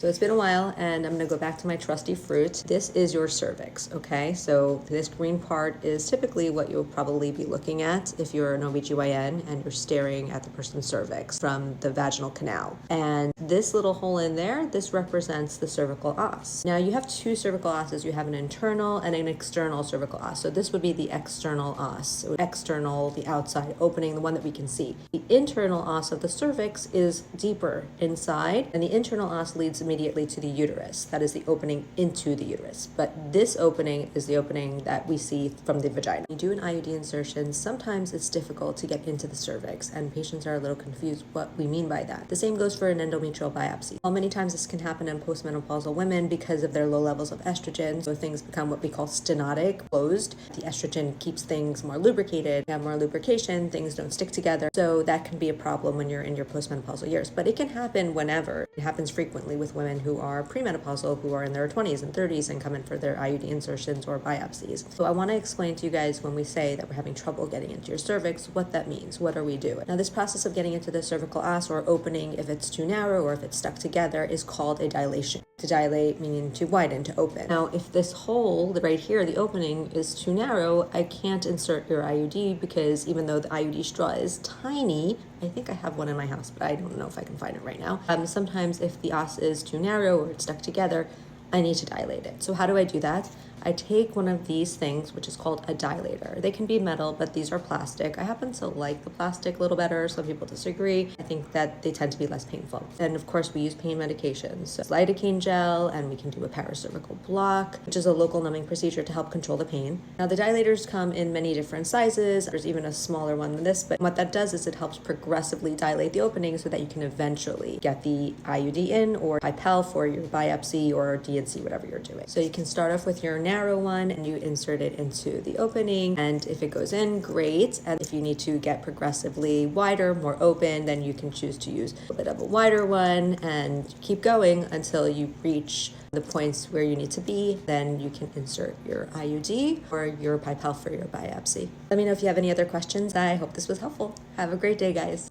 So it's been a while and I'm gonna go back to my trusty fruit. This is your cervix, okay? So this green part is typically what you'll probably be looking at if you're an OBGYN and you're staring at the person's cervix from the vaginal canal. And this little hole in there, this represents the cervical os. Now you have two cervical osses. You have an internal and an external cervical os. So this would be the external os. So external, the outside opening, the one that we can see. The internal os of the cervix is deeper inside, and the internal os leads immediately to the uterus. That is the opening into the uterus. But this opening is the opening that we see from the vagina. When you do an IUD insertion, sometimes it's difficult to get into the cervix, and patients are a little confused what we mean by that. The same goes for an endometrial biopsy. While many times this can happen in postmenopausal women because of their low levels of estrogen, so things become what we call stenotic, closed. The estrogen keeps things more lubricated. You have more lubrication, things don't stick together. So that can be a problem when you're in your postmenopausal years. But it can happen whenever. It happens frequently with women who are premenopausal, who are in their 20s and 30s and come in for their IUD insertions or biopsies. So I want to explain to you guys when we say that we're having trouble getting into your cervix, what that means. What are we doing? Now, this process of getting into the cervical os or opening, if it's too narrow or if it's stuck together, is called a dilation. To dilate meaning to widen, to open. Now, if this hole right here, the opening, is too narrow, I can't insert your IUD because even though the IUD straw is tiny, I think I have one in my house, but I don't know if I can find it right now. Sometimes if the os is too narrow or it's stuck together, I need to dilate it. So how do I do that? I take one of these things, which is called a dilator. They can be metal, but these are plastic. I happen to like the plastic a little better. Some people disagree. I think that they tend to be less painful. And of course, we use pain medications. So lidocaine gel, and we can do a paracervical block, which is a local numbing procedure to help control the pain. Now, the dilators come in many different sizes. There's even a smaller one than this, but what that does is it helps progressively dilate the opening so that you can eventually get the IUD in or Pipel for your biopsy or DNC, whatever you're doing. So you can start off with your narrow one and you insert it into the opening, and if it goes in, great. And if you need to get progressively wider, more open, then you can choose to use a bit of a wider one and keep going until you reach the points where you need to be. Then you can insert your IUD or your Pipel for your biopsy. Let me know if you have any other questions. I hope this was helpful. Have a great day, guys.